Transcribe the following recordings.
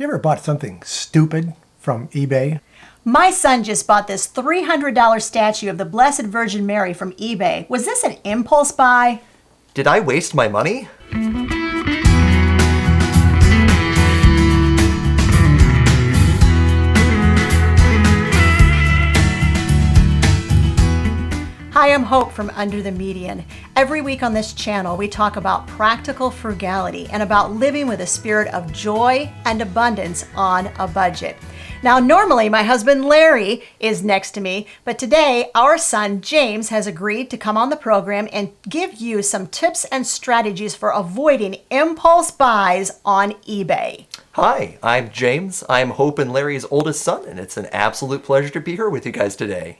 You ever bought something stupid from eBay? My son just bought this $300 statue of the Blessed Virgin Mary from eBay. Was this an impulse buy? Did I waste my money? Hi, I'm Hope from Under the Median. Every week on this channel, we talk about practical frugality and about living with a spirit of joy and abundance on a budget. Now, normally my husband Larry is next to me, but today our son James has agreed to come on the program and give you some tips and strategies for avoiding impulse buys on eBay. Hi, I'm James. I'm Hope and Larry's oldest son, and it's an absolute pleasure to be here with you guys today.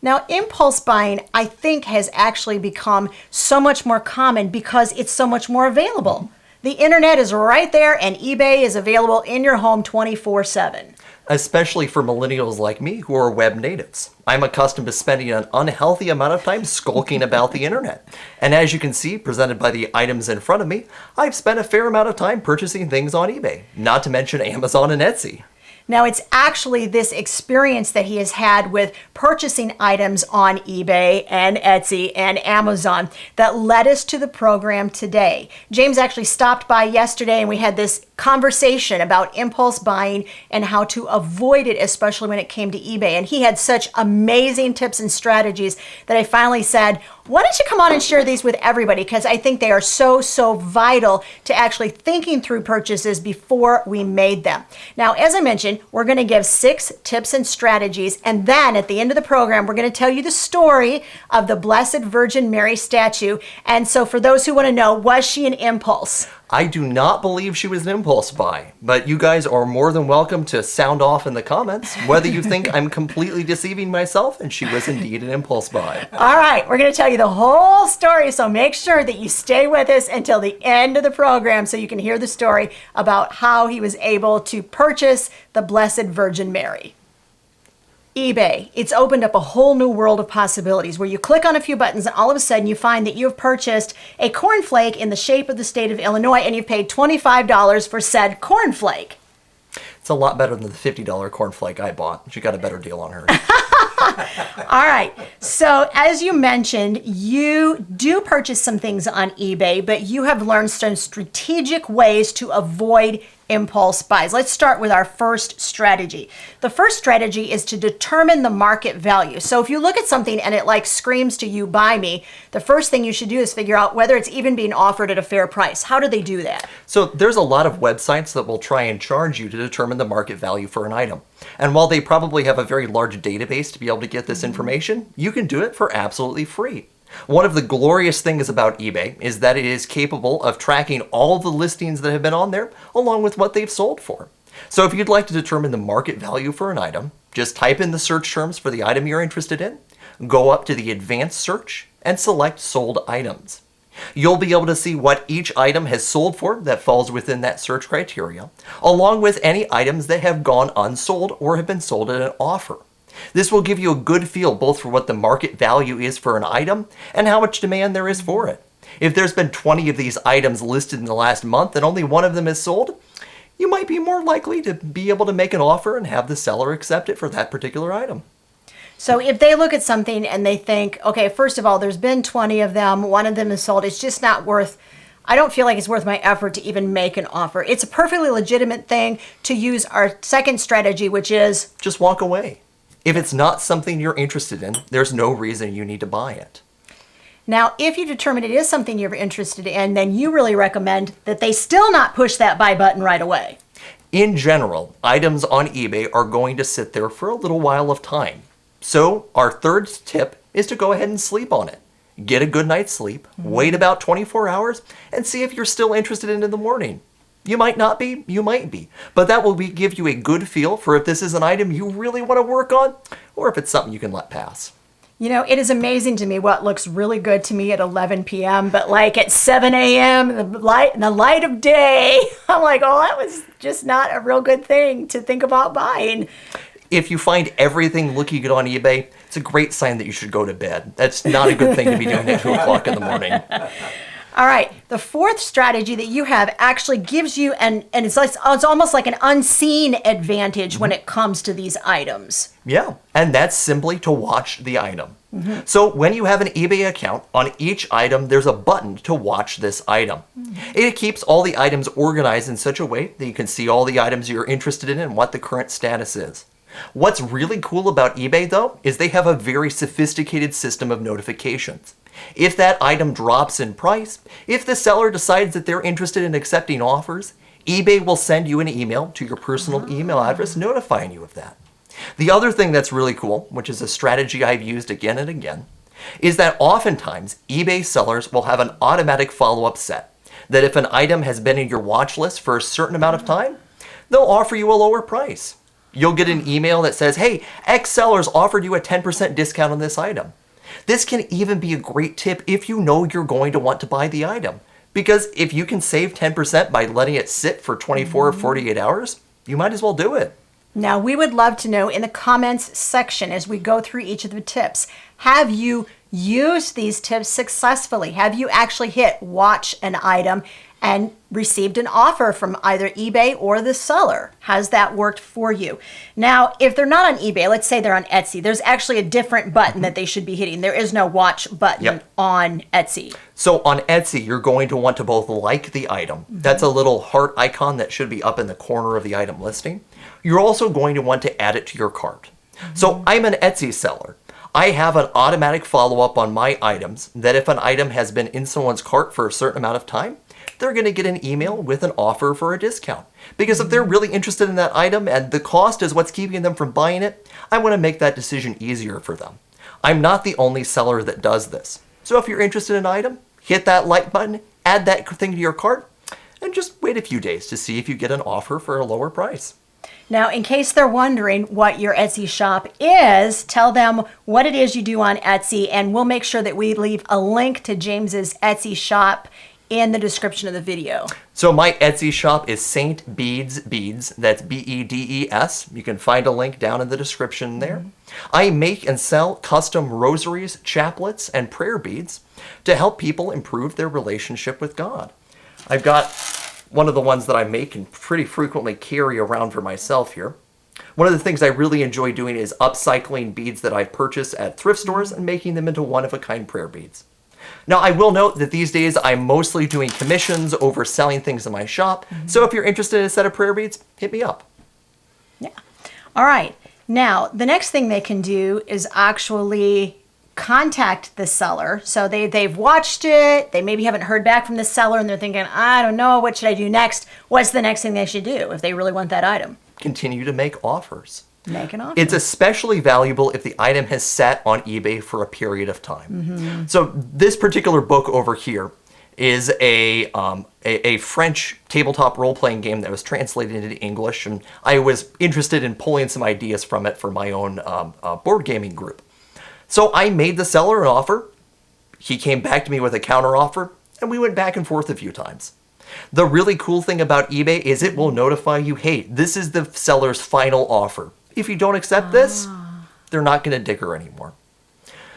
Now, impulse buying, I think, has actually become so much more common because it's so much more available. The internet is right there, and eBay is available in your home 24/7. Especially for millennials like me who are web natives. I'm accustomed to spending an unhealthy amount of time skulking about the internet. And as you can see, presented by the items in front of me, I've spent a fair amount of time purchasing things on eBay, not to mention Amazon and Etsy. Now, it's actually this experience that he has had with purchasing items on eBay and Etsy and Amazon that led us to the program today. James actually stopped by yesterday and we had this conversation about impulse buying and how to avoid it, especially when it came to eBay. And he had such amazing tips and strategies that I finally said, why don't you come on and share these with everybody? Because I think they are so vital to actually thinking through purchases before we made them. Now, as I mentioned, we're going to give 6 tips and strategies. And then at the end of the program, we're going to tell you the story of the Blessed Virgin Mary statue. And so for those who want to know, was she an impulse? I do not believe she was an impulse buy, but you guys are more than welcome to sound off in the comments whether you think I'm completely deceiving myself and she was indeed an impulse buy. All right, we're going to tell you the whole story, so make sure that you stay with us until the end of the program so you can hear the story about how he was able to purchase the Blessed Virgin Mary. eBay, it's opened up a whole new world of possibilities where you click on a few buttons and all of a sudden you find that you've purchased a cornflake in the shape of the state of Illinois and you've paid $25 for said cornflake. It's a lot better than the $50 cornflake I bought. She got a better deal on her. All right, so as you mentioned, you do purchase some things on eBay, but you have learned some strategic ways to avoid impulse buys. Let's start with our first strategy. The first strategy is to determine the market value. So if you look at something and it like screams to you, buy me, the first thing you should do is figure out whether it's even being offered at a fair price. How do they do that? So there's a lot of websites that will try and charge you to determine the market value for an item. And while they probably have a very large database to be able to get this information, you can do it for absolutely free. One of the glorious things about eBay is that it is capable of tracking all the listings that have been on there along with what they've sold for. So if you'd like to determine the market value for an item, just type in the search terms for the item you're interested in, go up to the advanced search and select sold items. You'll be able to see what each item has sold for that falls within that search criteria, along with any items that have gone unsold or have been sold at an offer. This will give you a good feel both for what the market value is for an item and how much demand there is for it. If there's been 20 of these items listed in the last month and only one of them is sold, you might be more likely to be able to make an offer and have the seller accept it for that particular item. So if they look at something and they think, okay, first of all, there's been 20 of them, one of them is sold, it's just not worth, I don't feel like it's worth my effort to even make an offer. It's a perfectly legitimate thing to use our second strategy, which is just walk away. If it's not something you're interested in, there's no reason you need to buy it. Now, if you determine it is something you're interested in, then you really recommend that they still not push that buy button right away. In general, items on eBay are going to sit there for a little while of time. So our third tip is to go ahead and sleep on it. Get a good night's sleep, wait about 24 hours, and see if you're still interested in it in the morning. You might not be, you might be, but that will give you a good feel for if this is an item you really want to work on or if it's something you can let pass. You know, it is amazing to me what looks really good to me at 11 p.m., but like at 7 a.m., in the light of day, I'm like, oh, that was just not a real good thing to think about buying. If you find everything looking good on eBay, it's a great sign that you should go to bed. That's not a good thing to be doing at 2 o'clock in the morning. All right. The fourth strategy that you have actually gives you it's almost like an unseen advantage when it comes to these items. Yeah, and that's simply to watch the item. So when you have an eBay account, on each item there's a button to watch this item. It keeps all the items organized in such a way that you can see all the items you're interested in and what the current status is. What's really cool about eBay though is they have a very sophisticated system of notifications. If that item drops in price, if the seller decides that they're interested in accepting offers, eBay will send you an email to your personal email address notifying you of that. The other thing that's really cool, which is a strategy I've used again and again, is that oftentimes eBay sellers will have an automatic follow-up set that if an item has been in your watch list for a certain amount of time, they'll offer you a lower price. You'll get an email that says, hey, X sellers offered you a 10% discount on this item. This can even be a great tip if you know you're going to want to buy the item. Because if you can save 10% by letting it sit for 24 or 48 hours, you might as well do it. Now, we would love to know in the comments section as we go through each of the tips, have you used these tips successfully? Have you actually hit watch an item and received an offer from either eBay or the seller? Has that worked for you? Now, if they're not on eBay, let's say they're on Etsy, there's actually a different button that they should be hitting. There is no watch button on Etsy. So on Etsy, you're going to want to both like the item. That's a little heart icon that should be up in the corner of the item listing. You're also going to want to add it to your cart. So I'm an Etsy seller. I have an automatic follow-up on my items that if an item has been in someone's cart for a certain amount of time, they're going to get an email with an offer for a discount. Because if they're really interested in that item and the cost is what's keeping them from buying it, I want to make that decision easier for them. I'm not the only seller that does this. So if you're interested in an item, hit that like button, add that thing to your cart, and just wait a few days to see if you get an offer for a lower price. Now, in case they're wondering what your Etsy shop is, tell them what it is you do on Etsy, and we'll make sure that we leave a link to James's Etsy shop in the description of the video. So my Etsy shop is Saint Beads Beads. That's B-E-D-E-S. You can find a link down in the description there. I make and sell custom rosaries, chaplets, and prayer beads to help people improve their relationship with God. I've got one of the ones that I make and pretty frequently carry around for myself here. One of the things I really enjoy doing is upcycling beads that I've purchased at thrift stores and making them into one-of-a-kind prayer beads. Now, I will note that these days I'm mostly doing commissions over selling things in my shop, so if you're interested in a set of prayer beads, hit me up. Yeah. All right. Now, the next thing they can do is actually contact the seller. So they've watched it, they maybe haven't heard back from the seller, and they're thinking, I don't know, what should I do next? What's the next thing they should do if they really want that item? Continue to make offers. Make an offer. It's especially valuable if the item has sat on eBay for a period of time. So this particular book over here is a French tabletop role-playing game that was translated into English, and I was interested in pulling some ideas from it for my own board gaming group. So I made the seller an offer. He came back to me with a counteroffer, and we went back and forth a few times. The really cool thing about eBay is it will notify you, hey, this is the seller's final offer. If you don't accept this, they're not going to dicker anymore.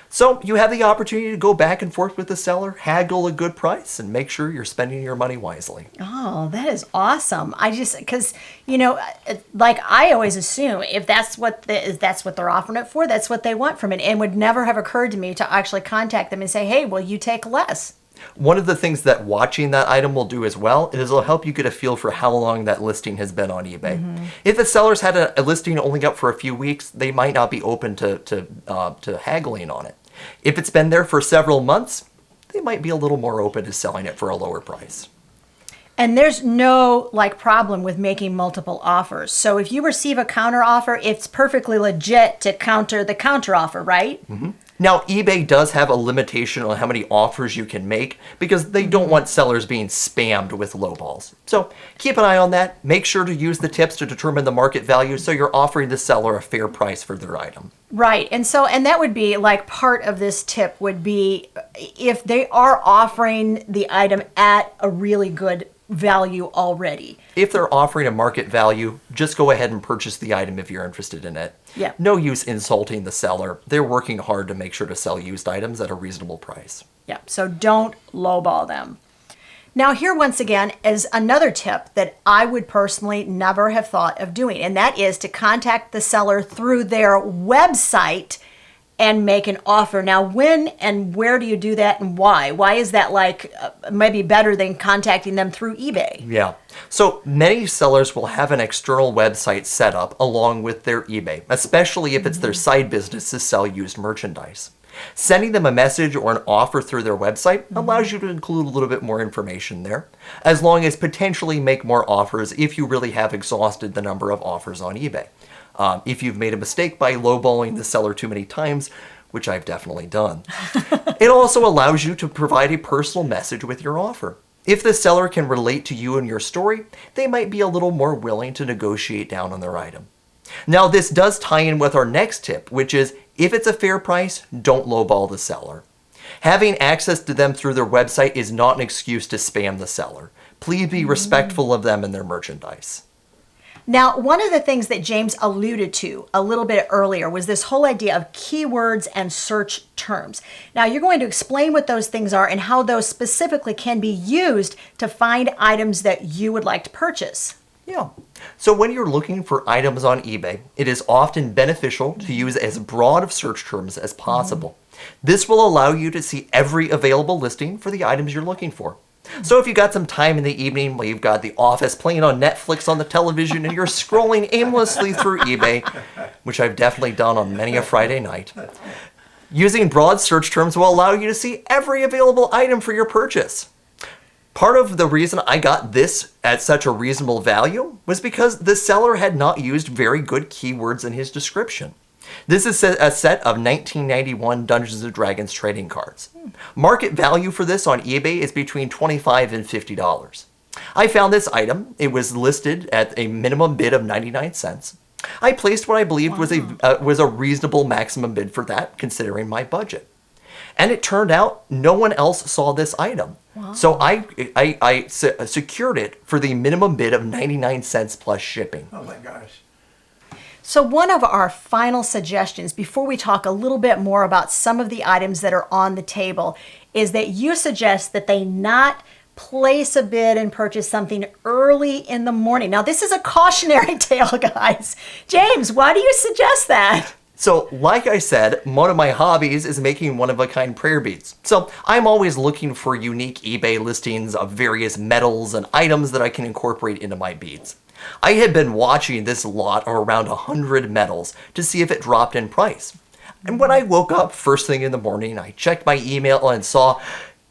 So you have the opportunity to go back and forth with the seller, haggle a good price, and make sure you're spending your money wisely. Oh, that is awesome. Because, like I always assume if that's what they're offering it for, that's what they want from it. And would never have occurred to me to actually contact them and say, hey, will you take less? One of the things that watching that item will do as well is it'll help you get a feel for how long that listing has been on eBay. If the seller's had a listing only up for a few weeks, they might not be open to haggling on it. If it's been there for several months, they might be a little more open to selling it for a lower price. And there's no problem with making multiple offers. So if you receive a counter offer, it's perfectly legit to counter the counter offer, right? Now, eBay does have a limitation on how many offers you can make because they don't want sellers being spammed with lowballs. So keep an eye on that. Make sure to use the tips to determine the market value so you're offering the seller a fair price for their item. Right. And that would be part of this tip would be if they are offering the item at a really good value already. If they're offering a market value, just go ahead and purchase the item if you're interested in it. Yeah. No use insulting the seller. They're working hard to make sure to sell used items at a reasonable price. Yeah. So don't lowball them. Now, here once again is another tip that I would personally never have thought of doing, and that is to contact the seller through their website and make an offer. Now, when and where do you do that, and why? Why is that maybe better than contacting them through eBay? Yeah. So many sellers will have an external website set up along with their eBay, especially if it's their side business to sell used merchandise. Sending them a message or an offer through their website allows you to include a little bit more information there, as long as potentially make more offers if you really have exhausted the number of offers on eBay. If you've made a mistake by lowballing the seller too many times, which I've definitely done. It also allows you to provide a personal message with your offer. If the seller can relate to you and your story, they might be a little more willing to negotiate down on their item. Now, this does tie in with our next tip, which is if it's a fair price, don't lowball the seller. Having access to them through their website is not an excuse to spam the seller. Please be respectful of them and their merchandise. Now, one of the things that James alluded to a little bit earlier was this whole idea of keywords and search terms. Now, you're going to explain what those things are and how those specifically can be used to find items that you would like to purchase. Yeah. So when you're looking for items on eBay, it is often beneficial to use as broad of search terms as possible. This will allow you to see every available listing for the items you're looking for. So if you got some time in the evening while you've got The Office playing on Netflix on the television and you're scrolling aimlessly through eBay, which I've definitely done on many a Friday night, using broad search terms will allow you to see every available item for your purchase. Part of the reason I got this at such a reasonable value was because the seller had not used very good keywords in his description. This is a set of 1991 Dungeons & Dragons trading cards. Market value for this on eBay is between $25 and $50. I found this item. It was listed at a minimum bid of 99 cents. I placed what I believed was a reasonable maximum bid for that, considering my budget. And it turned out no one else saw this item. Wow. So I secured it for the minimum bid of 99 cents plus shipping. Oh my gosh. So one of our final suggestions before we talk a little bit more about some of the items that are on the table is that you suggest that they not place a bid and purchase something early in the morning. Now, this is a cautionary tale, guys. James, why do you suggest that? So, like I said, one of my hobbies is making one-of-a-kind prayer beads. So, I'm always looking for unique eBay listings of various metals and items that I can incorporate into my beads. I had been watching this lot of around 100 metals to see if it dropped in price. And when I woke up first thing in the morning, I checked my email and saw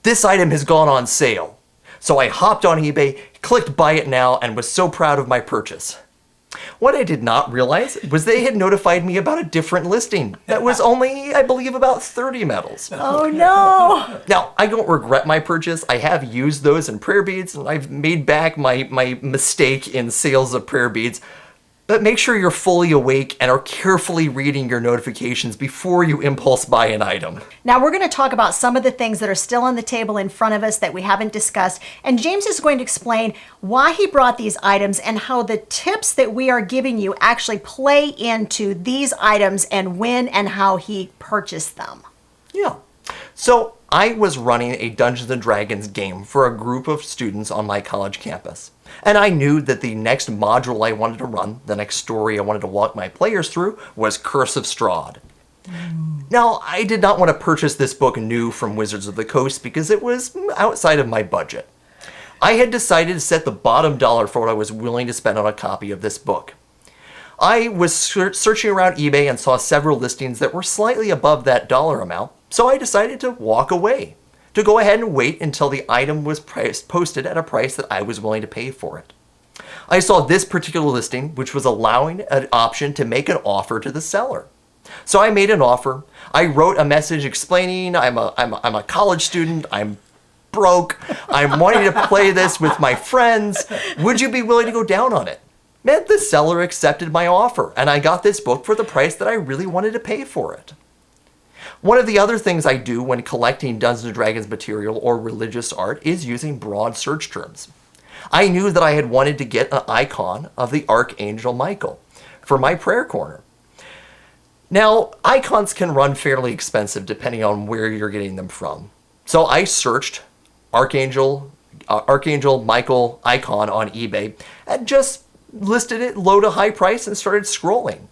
this item has gone on sale. So I hopped on eBay, clicked buy it now, and was so proud of my purchase. What I did not realize was they had notified me about a different listing that was only, I believe, about 30 metals. Oh no! Now, I don't regret my purchase. I have used those in prayer beads, and I've made back my mistake in sales of prayer beads. But make sure you're fully awake and are carefully reading your notifications before you impulse buy an item. Now we're going to talk about some of the things that are still on the table in front of us that we haven't discussed. And James is going to explain why he brought these items and how the tips that we are giving you actually play into these items and when and how he purchased them. Yeah. So I was running a Dungeons & Dragons game for a group of students on my college campus. And I knew that the next module I wanted to run, the next story I wanted to walk my players through, was Curse of Strahd. Now, I did not want to purchase this book new from Wizards of the Coast because it was outside of my budget. I had decided to set the bottom dollar for what I was willing to spend on a copy of this book. I was searching around eBay and saw several listings that were slightly above that dollar amount, so I decided to walk away, to go ahead and wait until the item was posted at a price that I was willing to pay for it. I saw this particular listing, which was allowing an option to make an offer to the seller. So I made an offer. I wrote a message explaining I'm a college student, I'm broke, I'm wanting to play this with my friends. Would you be willing to go down on it? Meant the seller accepted my offer, and I got this book for the price that I really wanted to pay for it. One of the other things I do when collecting Dungeons & Dragons material or religious art is using broad search terms. I knew that I had wanted to get an icon of the Archangel Michael for my prayer corner. Now, icons can run fairly expensive depending on where you're getting them from. So I searched Archangel Archangel Michael icon on eBay and just listed it low to high price and started scrolling.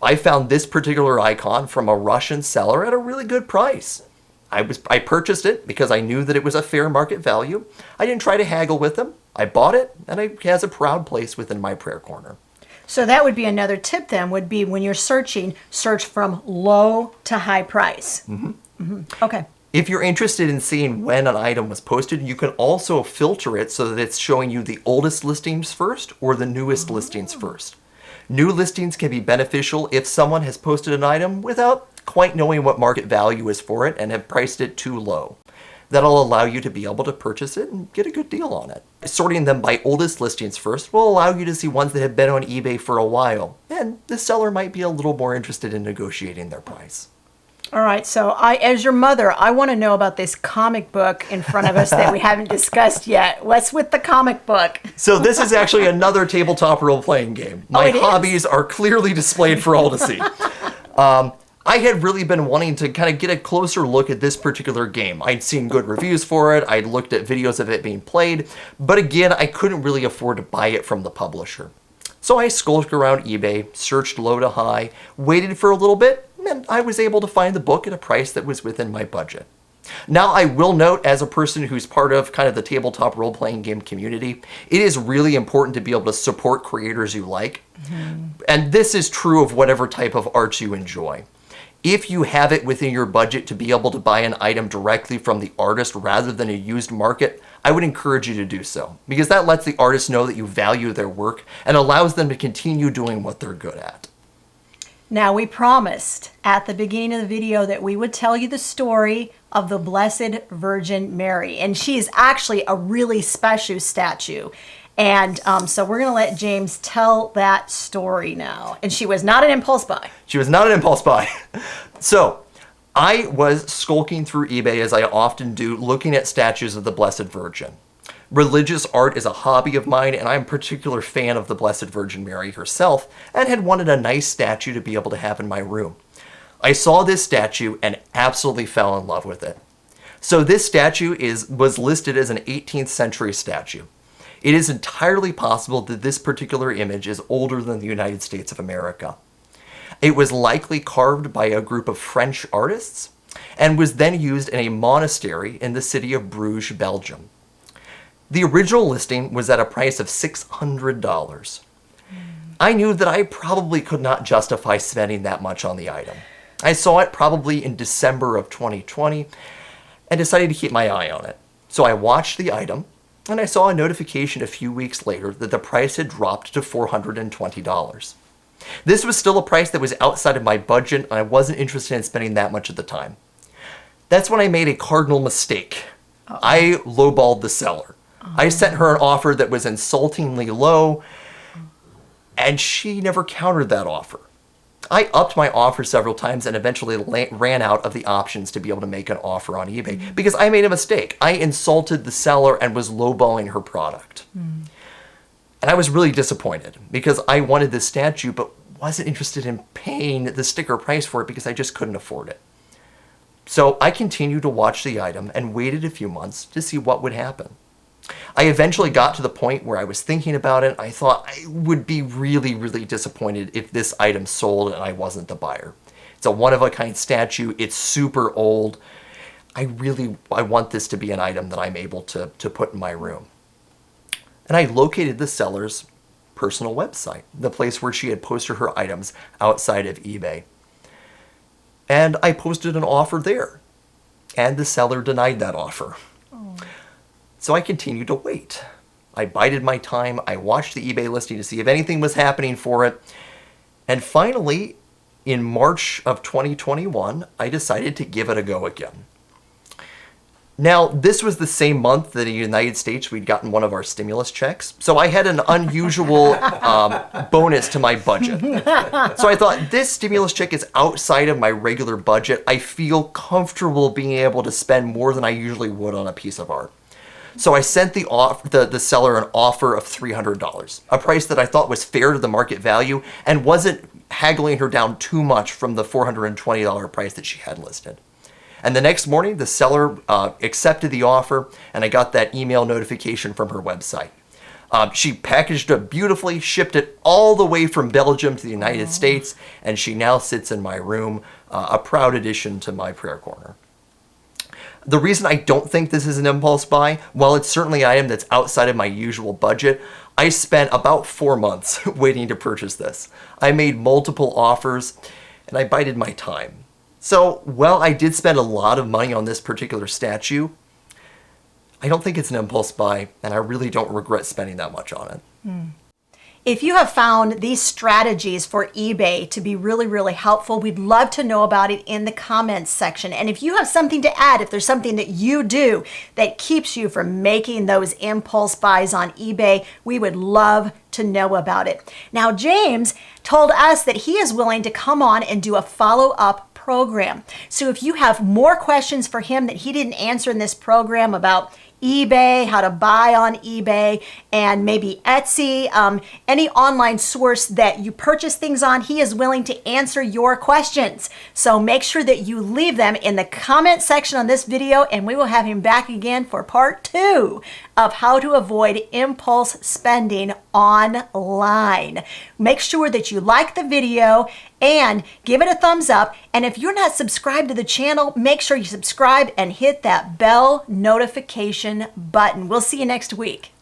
I found this particular icon from a Russian seller at a really good price. I purchased it because I knew that it was a fair market value. I didn't try to haggle with them. I bought it, and it has a proud place within my prayer corner. So that would be another tip then, would be when you're searching, search from low to high price. Okay. If you're interested in seeing when an item was posted, you can also filter it so that it's showing you the oldest listings first or the newest listings first. New listings can be beneficial if someone has posted an item without quite knowing what market value is for it and have priced it too low. That'll allow you to be able to purchase it and get a good deal on it. Sorting them by oldest listings first will allow you to see ones that have been on eBay for a while, and the seller might be a little more interested in negotiating their price. All right, so as your mother, I want to know about this comic book in front of us that we haven't discussed yet. What's with the comic book? So this is actually another tabletop role-playing game. My hobbies are clearly displayed for all to see. I had really been wanting to kind of get a closer look at this particular game. I'd seen good reviews for it, I'd looked at videos of it being played, but again, I couldn't really afford to buy it from the publisher. So I skulked around eBay, searched low to high, waited for a little bit, and I was able to find the book at a price that was within my budget. Now, I will note, as a person who's part of kind of the tabletop role-playing game community, it is really important to be able to support creators you like. And this is true of whatever type of art you enjoy. If you have it within your budget to be able to buy an item directly from the artist rather than a used market, I would encourage you to do so, because that lets the artist know that you value their work and allows them to continue doing what they're good at. Now, we promised at the beginning of the video that we would tell you the story of the Blessed Virgin Mary, and she is actually a really special statue. And so we're going to let James tell that story now. And she was not an impulse buy. She was not an impulse buy. So I was skulking through eBay, as I often do, looking at statues of the Blessed Virgin. Religious art is a hobby of mine, and I'm a particular fan of the Blessed Virgin Mary herself, and had wanted a nice statue to be able to have in my room. I saw this statue and absolutely fell in love with it. So this statue was listed as an 18th century statue. It is entirely possible that this particular image is older than the United States of America. It was likely carved by a group of French artists and was then used in a monastery in the city of Bruges, Belgium. The original listing was at a price of $600. I knew that I probably could not justify spending that much on the item. I saw it probably in December of 2020 and decided to keep my eye on it. So I watched the item, and I saw a notification a few weeks later that the price had dropped to $420. This was still a price that was outside of my budget, and I wasn't interested in spending that much at the time. That's when I made a cardinal mistake. I lowballed the seller. I sent her an offer that was insultingly low, and she never countered that offer. I upped my offer several times and eventually ran out of the options to be able to make an offer on eBay because I made a mistake. I insulted the seller and was lowballing her product. And I was really disappointed because I wanted this statue but wasn't interested in paying the sticker price for it because I just couldn't afford it. So I continued to watch the item and waited a few months to see what would happen. I eventually got to the point where I was thinking about it. I thought I would be really, really disappointed if this item sold and I wasn't the buyer. It's a one-of-a-kind statue. It's super old. I want this to be an item that I'm able to put in my room. And I located the seller's personal website, the place where she had posted her items outside of eBay. And I posted an offer there. And the seller denied that offer. So I continued to wait. I bided my time. I watched the eBay listing to see if anything was happening for it. And finally, in March of 2021, I decided to give it a go again. Now, this was the same month that in the United States we'd gotten one of our stimulus checks. So I had an unusual bonus to my budget. So I thought, this stimulus check is outside of my regular budget. I feel comfortable being able to spend more than I usually would on a piece of art. So I sent the seller an offer of $300, a price that I thought was fair to the market value and wasn't haggling her down too much from the $420 price that she had listed. And the next morning, the seller accepted the offer, and I got that email notification from her website. She packaged it beautifully, shipped it all the way from Belgium to the United States, and she now sits in my room, a proud addition to my prayer corner. The reason I don't think this is an impulse buy, while it's certainly an item that's outside of my usual budget, I spent about 4 months waiting to purchase this. I made multiple offers, and I bided my time. So, while I did spend a lot of money on this particular statue, I don't think it's an impulse buy, and I really don't regret spending that much on it. If you have found these strategies for eBay to be really, really helpful, we'd love to know about it in the comments section. And if you have something to add, if there's something that you do that keeps you from making those impulse buys on eBay, we would love to know about it. Now, James told us that he is willing to come on and do a follow-up program. So if you have more questions for him that he didn't answer in this program about eBay, how to buy on eBay, and maybe Etsy, any online source that you purchase things on, he is willing to answer your questions. So make sure that you leave them in the comment section on this video, and we will have him back again for part 2 of how to avoid impulse spending online. Make sure that you like the video and give it a thumbs up. And if you're not subscribed to the channel, make sure you subscribe and hit that bell notification button. We'll see you next week.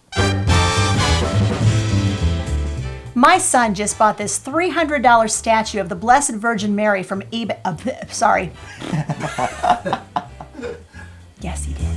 My son just bought this $300 statue of the Blessed Virgin Mary from eBay. Sorry. Yes, he did.